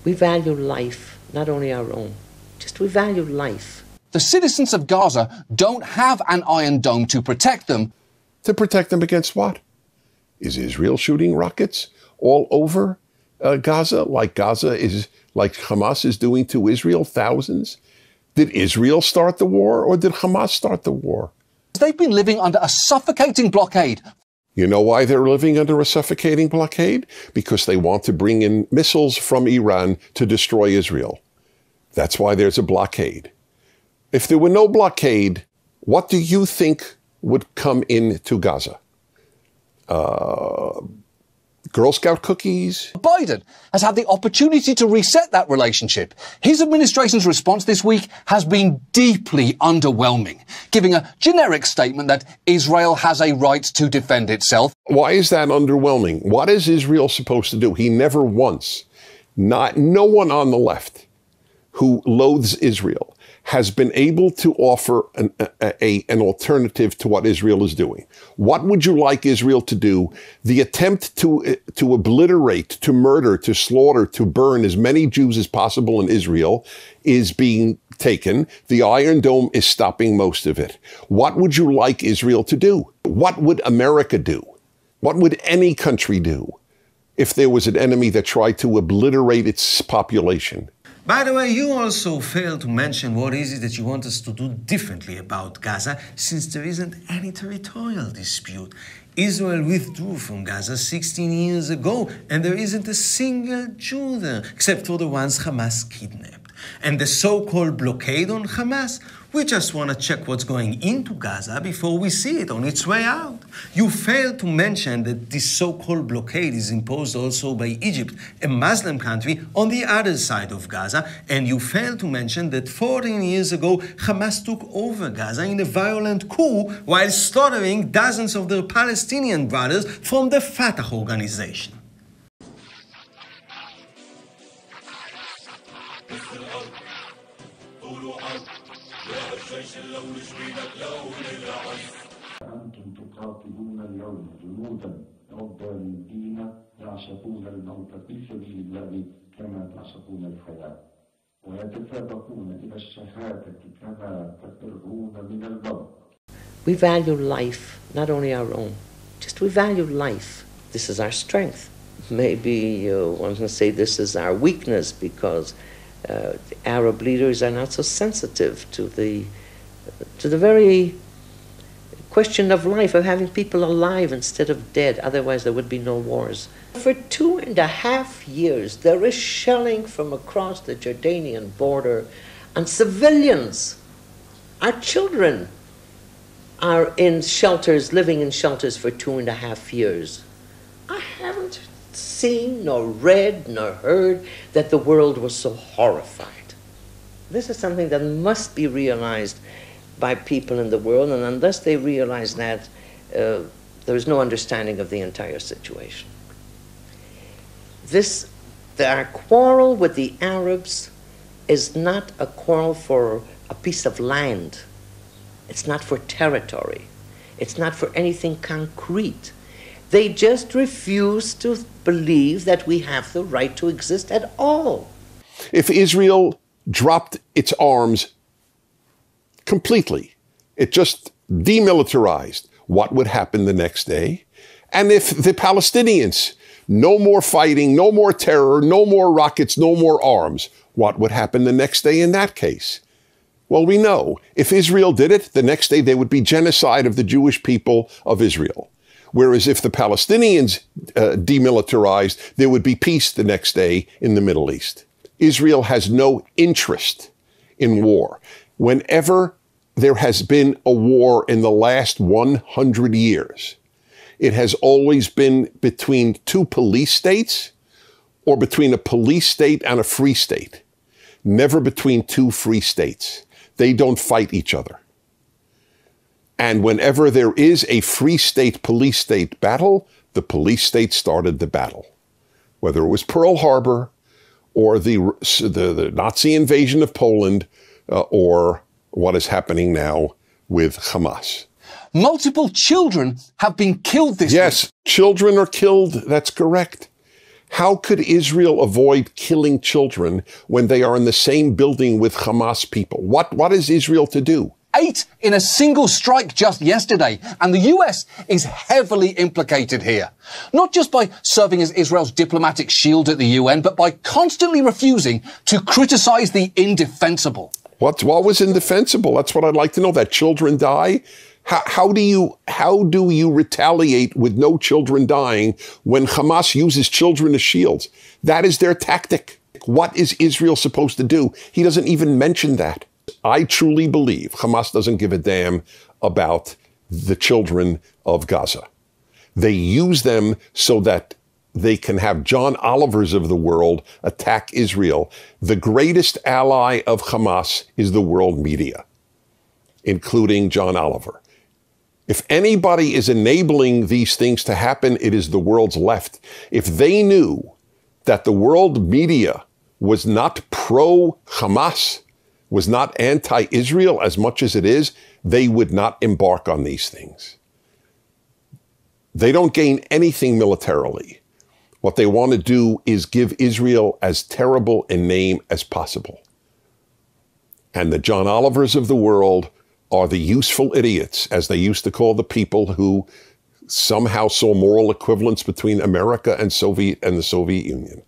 We value life, not only our own. Just we value life. The citizens of Gaza don't have an Iron Dome to protect them. To protect them against what? Is Israel shooting rockets all over Gaza like Hamas is doing to Israel, thousands? Did Israel start the war or did Hamas start the war? They've been living under a suffocating blockade. You know why they're living under a suffocating blockade? Because they want to bring in missiles from Iran to destroy Israel. That's why there's a blockade. If there were no blockade, what do you think would come into Gaza? Girl Scout cookies? Biden has had the opportunity to reset that relationship. His administration's response this week has been deeply underwhelming, giving a generic statement that Israel has a right to defend itself. Why is that underwhelming? What is Israel supposed to do? He never once, no one on the left who loathes Israel has been able to offer an alternative to what Israel is doing. What would you like Israel to do? The attempt to obliterate, to murder, to slaughter, to burn as many Jews as possible in Israel is being taken. The Iron Dome is stopping most of it. What would you like Israel to do? What would America do? What would any country do if there was an enemy that tried to obliterate its population? By the way, you also failed to mention what is it that you want us to do differently about Gaza, since there isn't any territorial dispute. Israel withdrew from Gaza 16 years ago, and there isn't a single Jew there, except for the ones Hamas kidnapped. And the so-called blockade on Hamas, we just want to check what's going into Gaza before we see it on its way out. You failed to mention that this so-called blockade is imposed also by Egypt, a Muslim country on the other side of Gaza, and you failed to mention that 14 years ago, Hamas took over Gaza in a violent coup while slaughtering dozens of their Palestinian brothers from the Fatah organization. أنتم تقاتلون اليوم جنودا ربانيين يعشقون الموت في سبيل الله كما تعشقون الحياة ويتسابقون إلى الشهادة كما تفرون من الموت. We value life, not only our own. Just we value life. This is our strength. Maybe you want to say this is our weakness because Arab leaders are not so sensitive to the very question of life, of having people alive instead of dead. Otherwise, there would be no wars. For 2.5 years, there is shelling from across the Jordanian border, and civilians, our children, are in shelters, living in shelters for 2.5 years. I haven't seen, nor read, nor heard that the world was so horrified. This is something that must be realized by people in the world, and unless they realize that, there is no understanding of the entire situation. Our quarrel with the Arabs is not a quarrel for a piece of land. It's not for territory. It's not for anything concrete. They just refuse to believe that we have the right to exist at all. If Israel dropped its arms completely, it just demilitarized, what would happen the next day? And if the Palestinians, no more fighting, no more terror, no more rockets, no more arms, what would happen the next day in that case? Well, we know if Israel did it, the next day there would be genocide of the Jewish people of Israel. Whereas if the Palestinians demilitarized, there would be peace the next day in the Middle East. Israel has no interest in war. Whenever there has been a war in the last 100 years, it has always been between two police states or between a police state and a free state. Never between two free states. They don't fight each other. And whenever there is a free state, police state battle, the police state started the battle. Whether it was Pearl Harbor or the Nazi invasion of Poland or what is happening now with Hamas. Multiple children have been killed this week. Yes, children are killed. That's correct. How could Israel avoid killing children when they are in the same building with Hamas people? What is Israel to do? 8 in a single strike just yesterday, and the US is heavily implicated here. Not just by serving as Israel's diplomatic shield at the UN, but by constantly refusing to criticize the indefensible. What was indefensible? That's what I'd like to know. That children die? How do you retaliate with no children dying when Hamas uses children as shields? That is their tactic. What is Israel supposed to do? He doesn't even mention that. I truly believe Hamas doesn't give a damn about the children of Gaza. They use them so that they can have John Olivers of the world attack Israel. The greatest ally of Hamas is the world media, including John Oliver. If anybody is enabling these things to happen, it is the world's left. If they knew that the world media was not pro-Hamas, was not anti-Israel as much as it is, they would not embark on these things. They don't gain anything militarily. What they want to do is give Israel as terrible a name as possible. And the John Olivers of the world are the useful idiots, as they used to call the people who somehow saw moral equivalence between America and the Soviet Union.